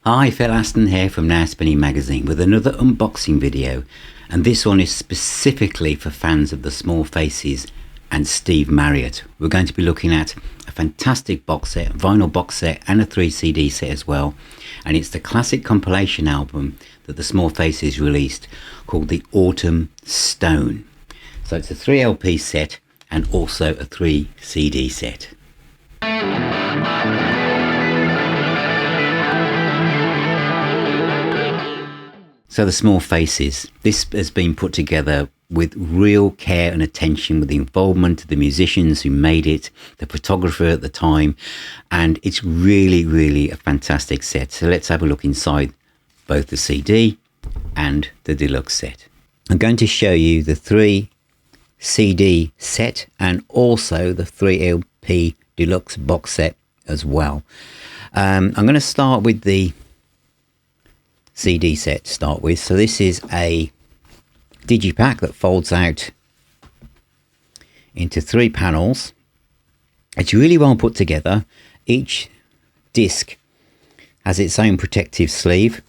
Hi, Phil Aston here from Now Spinning Magazine with another unboxing video, and this one is specifically for fans of the Small Faces and Steve Marriott. We're going to be looking at a fantastic box set, a vinyl box set and a 3 CD set as well, and it's the classic compilation album that the Small Faces released called the Autumn Stone. So it's a 3 LP set and also a 3 CD set. So the Small Faces, this has been put together with real care and attention, with the involvement of the musicians who made it, the photographer at the time, and it's really a fantastic set. So let's have a look inside both the CD and the deluxe set. I'm going to show you the 3 CD set and also the 3 LP deluxe box set as well. I'm going to start with the CD set to start with. So this is a digipack that folds out into 3 panels. It's really well put together. Each disc has its own protective sleeve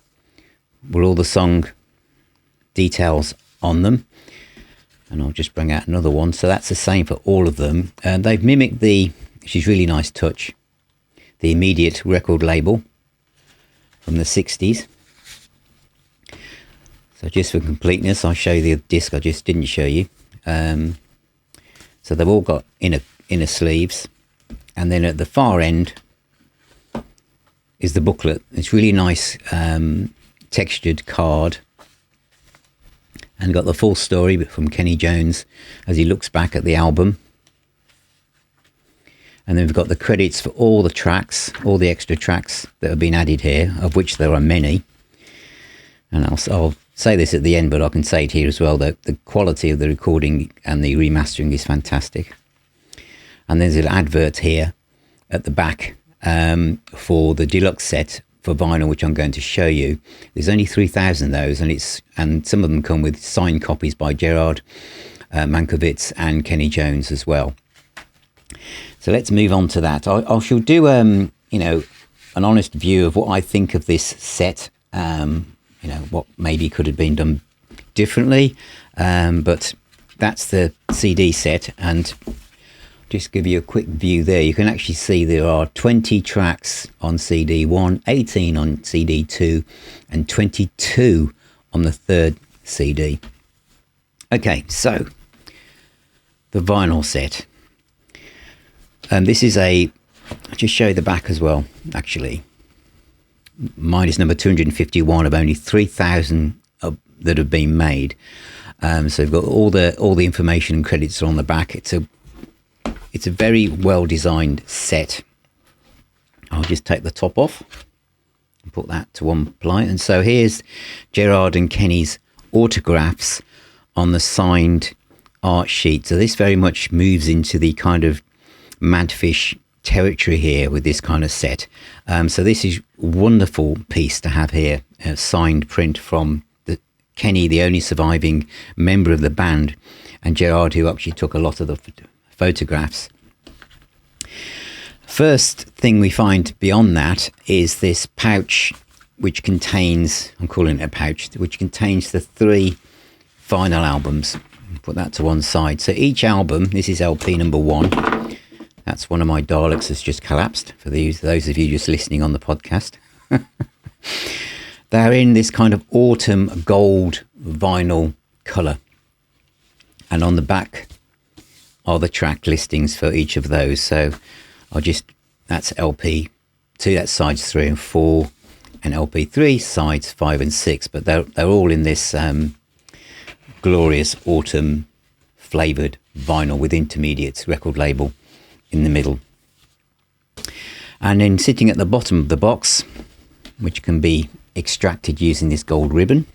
with all the song details on them, and I'll just bring out another one. So that's the same for all of them, and they've mimicked which is really nice touch, the Immediate record label from the 60s. So just for completeness, I'll show you the disc I just didn't show you. So they've all got inner sleeves, and then at the far end is the booklet. It's really nice textured card, and got the full story from Kenny Jones as he looks back at the album. And then we've got the credits for all the tracks, all the extra tracks that have been added here, of which there are many. And I'll say this at the end, but I can say it here as well, that the quality of the recording and the remastering is fantastic. And there's an advert here at the back for the deluxe set for vinyl, which I'm going to show you. There's only 3,000 of those, and some of them come with signed copies by Gerard Mankowitz and Kenny Jones as well. So let's move on to that. I shall do an honest view of what I think of this set. What maybe could have been done differently, but that's the CD set, and just give you a quick view there. You can actually see there are 20 tracks on CD 1, 18 on CD 2, and 22 on the 3rd CD. Okay, so the vinyl set. This is I'll just show you the back as well, actually. Mine is number 251 of only 3,000 that have been made. So we've got all the information and credits are on the back. It's a very well designed set. I'll just take the top off and put that to one ply. And so here's Gerard and Kenny's autographs on the signed art sheet. So this very much moves into the kind of Madfish territory here with this kind of set. So this is a wonderful piece to have here, a signed print from Kenny, the only surviving member of the band, and Gerard, who actually took a lot of the photographs. First thing we find beyond that is this pouch, which contains, I'm calling it a pouch, which contains the 3 vinyl albums. Put that to one side. So each album, this is LP number 1. That's one of my Deluxe has just collapsed, for those of you just listening on the podcast. They're in this kind of autumn gold vinyl colour. And on the back are the track listings for each of those. So that's LP 2, that's sides 3 and 4, and LP 3, sides 5 and 6. But they're all in this glorious autumn flavoured vinyl with Intermediate's record label in the middle. And then sitting at the bottom of the box, which can be extracted using this gold ribbon,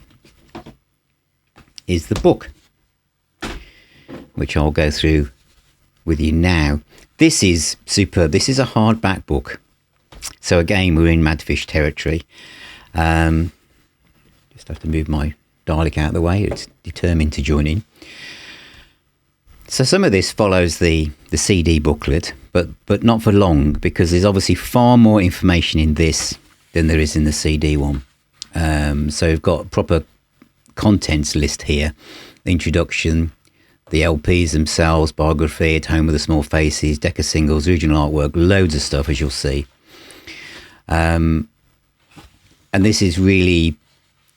is the book, which I'll go through with you now. This is superb. This is a hardback book. So again, we're in Madfish territory. Just have to move my Dalek out of the way. It's determined to join in. So some of this follows the CD booklet, but not for long, because there's obviously far more information in this than there is in the CD one. So we've got a proper contents list here: the introduction, the LPs themselves, biography, At Home with the Small Faces, deck of singles, original artwork, loads of stuff, as you'll see. And this is really,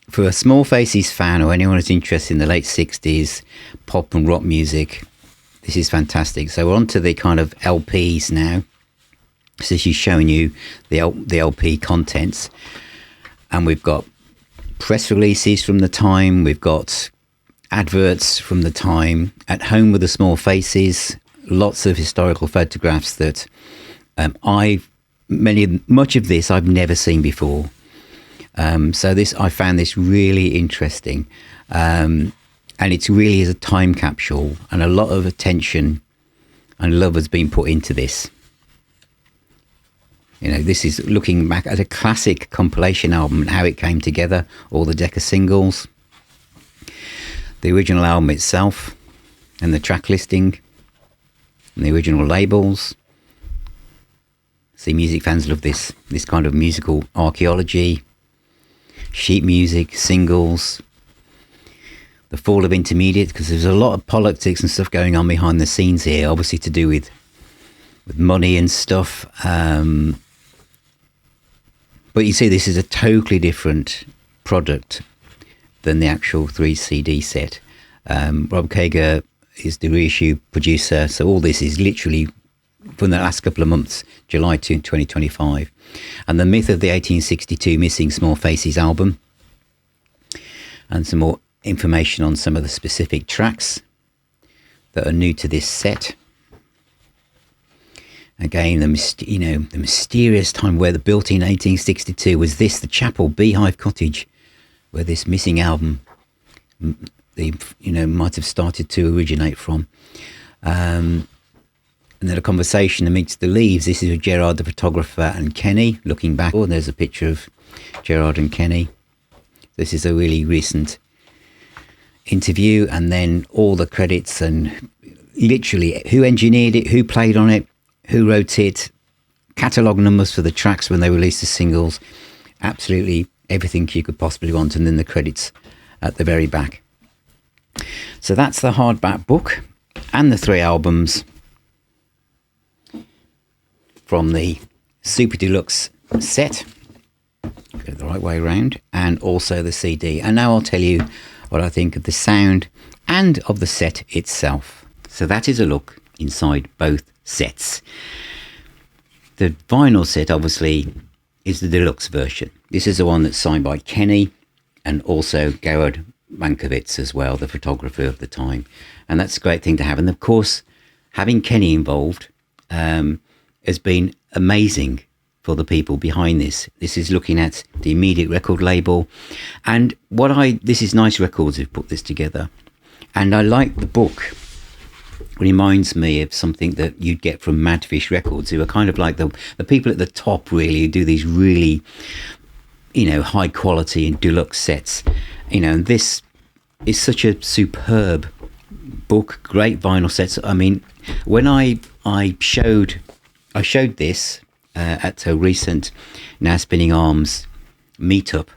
for a Small Faces fan or anyone who's interested in the late 60s pop and rock music, this is fantastic. So we're on to the kind of LPs now. So she's showing you the LP contents. And we've got press releases from the time. We've got adverts from the time. At Home with the Small Faces. Lots of historical photographs that much of this I've never seen before. So I found this really interesting. And it really is a time capsule, and a lot of attention and love has been put into this. You know, this is looking back at a classic compilation album and how it came together, all the deck of singles, the original album itself, and the track listing, and the original labels. See, music fans love this kind of musical archaeology, sheet music, singles, the fall of intermediate, because there's a lot of politics and stuff going on behind the scenes here, obviously to do with money and stuff. But you see, this is a totally different product than the actual 3 CD set. Rob Kager is the reissue producer, so all this is literally from the last couple of months, July 2025. And the myth of the 1862 Missing Small Faces album, and some more information on some of the specific tracks that are new to this set. Again, the mysterious time where the built in 1862 was this, the chapel, Beehive Cottage, where this missing album, might have started to originate from. And then a conversation amidst the leaves. This is with Gerard, the photographer, and Kenny looking back. Oh, there's a picture of Gerard and Kenny. This is a really recent interview, and then all the credits and literally who engineered it, who played on it, who wrote it, catalogue numbers for the tracks when they released the singles, absolutely everything you could possibly want, and then the credits at the very back. So that's the hardback book and the 3 albums from the Super Deluxe set. Go the right way around, and also the CD. And now I'll tell you what I think of the sound and of the set itself. So that is a look inside both sets. The vinyl set obviously is the deluxe version. This is the one that's signed by Kenny and also Gerard Mankowitz as well, the photographer of the time. And that's a great thing to have. And of course, having Kenny involved has been amazing for the people behind this. This is looking at the immediate record label. And this is Nice Records who've put this together. And I like the book. It reminds me of something that you'd get from Madfish Records, who are kind of like the people at the top, really, who do these really, high quality and deluxe sets. And this is such a superb book, great vinyl sets. I mean, when I showed this at a recent Now Spinning Arms meetup,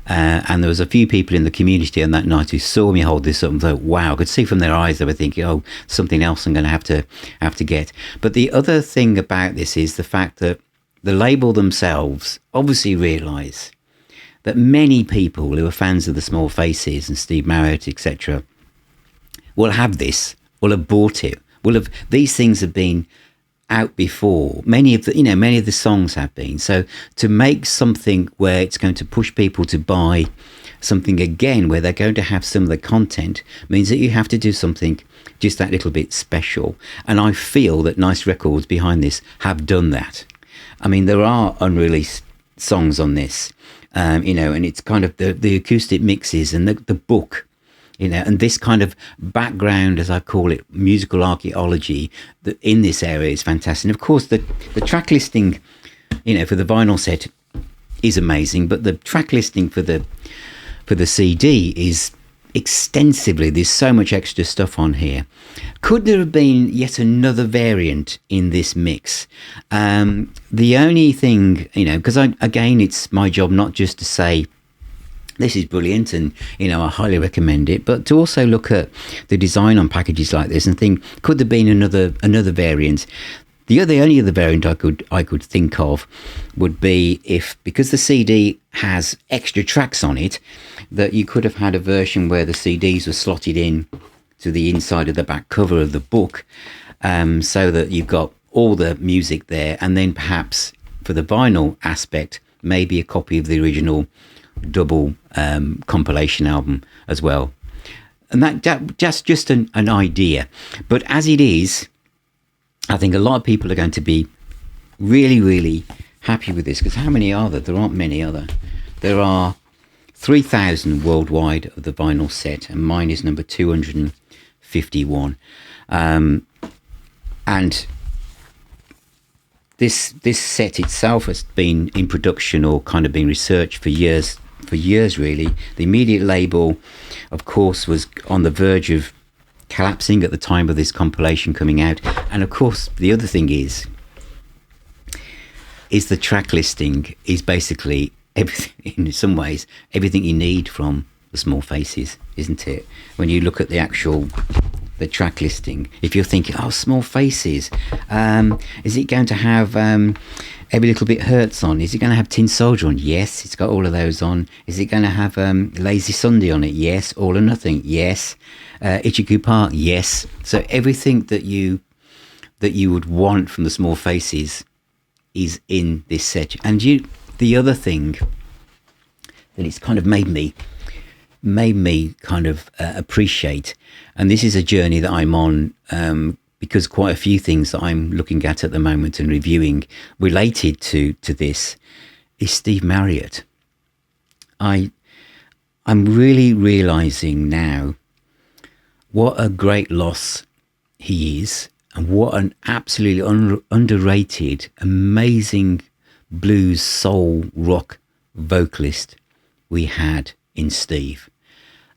and there was a few people in the community on that night who saw me hold this up and thought, wow, I could see from their eyes they were thinking, oh, something else I'm going to have to get. But the other thing about this is the fact that the label themselves obviously realise that many people who are fans of the Small Faces and Steve Marriott, etc., will have this, will have bought it, these things have been out before. Many of the songs have been. So to make something where it's going to push people to buy something again, where they're going to have some of the content, means that you have to do something just that little bit special. And I feel that Nice Records behind this have done that. I mean, there are unreleased songs on this, and it's kind of the acoustic mixes and the book, and this kind of background, as I call it, musical archaeology that in this area is fantastic. And of course, the track listing, for the vinyl set is amazing, but the track listing for the CD is extensively. There's so much extra stuff on here. Could there have been yet another variant in this mix? The only thing, because again, it's my job not just to say this is brilliant and I highly recommend it, but to also look at the design on packages like this and think, could there have been another variant? The only other variant I could think of would be because the CD has extra tracks on it, that you could have had a version where the CDs were slotted in to the inside of the back cover of the book, so that you've got all the music there, and then perhaps for the vinyl aspect, maybe a copy of the original double compilation album as well. And that's just an idea. But as it is, I think a lot of people are going to be really, really happy with this, because how many are there? There aren't many, are there? There are 3,000 worldwide of the vinyl set, and mine is number 251. And this set itself has been in production or kind of been researched for years really. The immediate label, of course, was on the verge of collapsing at the time of this compilation coming out. And of course, the other thing is the track listing is basically everything, in some ways, everything you need from the Small Faces, isn't it? When you look at the track listing, if you're thinking, Small Faces, is it going to have Every Little Bit Hurts on? Is it going to have Tin Soldier on? Yes, it's got all of those on. Is it going to have Lazy Sunday on it? Yes. All or Nothing? Yes. Ichiku Park? Yes. So everything that you would want from the Small Faces is in this set. And the other thing that it's kind of made me kind of appreciate, and this is a journey that I'm on, because quite a few things that I'm looking at the moment and reviewing related to this, is Steve Marriott. I'm really realizing now what a great loss he is, and what an absolutely underrated, amazing blues, soul, rock vocalist we had in Steve.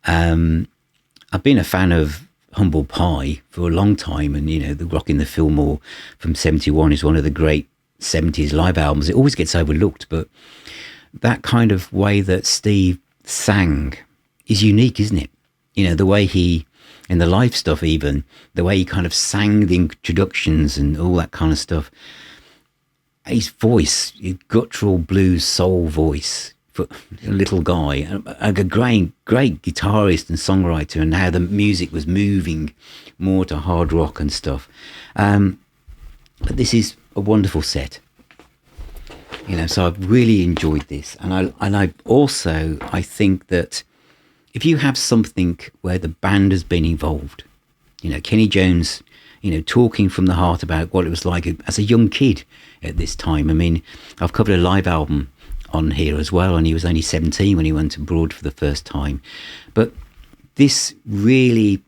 I've been a fan of Humble Pie for a long time, and the Rockin' the Fillmore from 71 is one of the great 70s live albums. It always gets overlooked, but that kind of way that Steve sang is unique, isn't it? The way he, in the live stuff even, the way he kind of sang the introductions and all that kind of stuff. His voice, his guttural blues soul voice, for a little guy, a great guitarist and songwriter, and how the music was moving more to hard rock and stuff. But this is a wonderful set, so I've really enjoyed this. And I also think that if you have something where the band has been involved, Kenny Jones, talking from the heart about what it was like as a young kid at this time. I mean, I've covered a live album on here as well, and he was only 17 when he went abroad for the first time. But this really,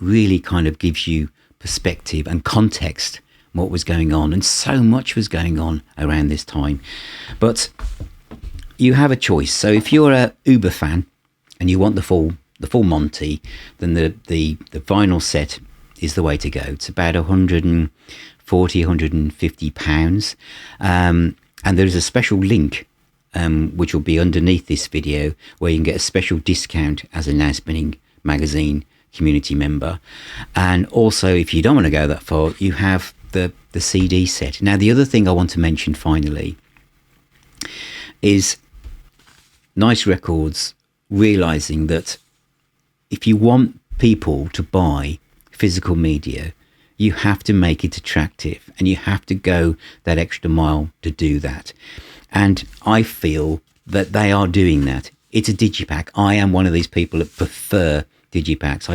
really kind of gives you perspective and context what was going on, and so much was going on around this time. But you have a choice. So if you're a Uber fan and you want the full Monty, then the vinyl set is the way to go. It's about £140, £150. And there is a special link, which will be underneath this video, where you can get a special discount as a Now Spinning magazine community member. And also, if you don't want to go that far, you have the CD set. Now, the other thing I want to mention finally is Nice Records realizing that if you want people to buy physical media, you have to make it attractive, and you have to go that extra mile to do that. And I feel that they are doing that. It's a digipack. I am one of these people that prefer digipacks.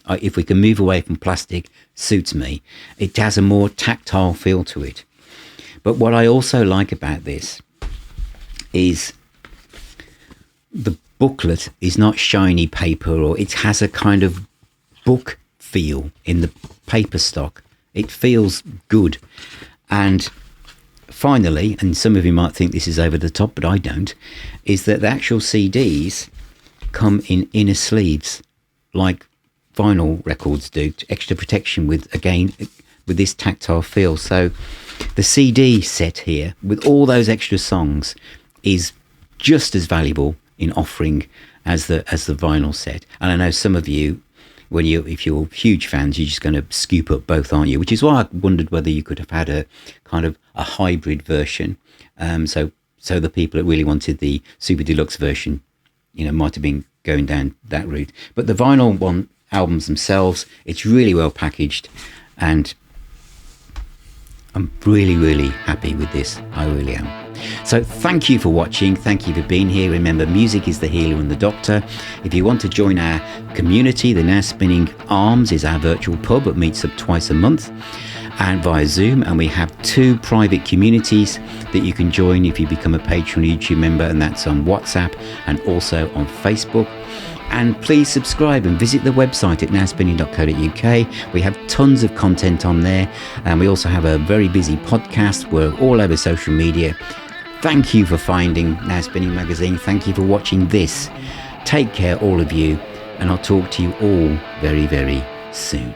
If we can move away from plastic, suits me. It has a more tactile feel to it. But what I also like about this is the booklet is not shiny paper, or it has a kind of book feel in the paper stock. It feels good. And finally, and some of you might think this is over the top, but I don't, is that the actual CDs come in inner sleeves, like vinyl records do, extra protection with this tactile feel. So the CD set here with all those extra songs is just as valuable in offering as the vinyl set. And I know some of you, if you're huge fans, you're just going to scoop up both, aren't you? Which is why I wondered whether you could have had a kind of a hybrid version. So the people that really wanted the super deluxe version, might have been going down that route. But the vinyl albums themselves, it's really well packaged, and I'm really, really happy with this. I really am. So thank you for watching. Thank you for being here. Remember, music is the healer and the doctor. If you want to join our community, the Now Spinning Arms is our virtual pub that meets up twice a month and via Zoom. And we have 2 private communities that you can join if you become a Patron YouTube member, and that's on WhatsApp and also on Facebook. And please subscribe and visit the website at nowspinning.co.uk. We have tons of content on there, and we also have a very busy podcast. We're all over social media. Thank you for finding Now Spinning magazine. Thank you for watching this. Take care, all of you, and I'll talk to you all very, very soon.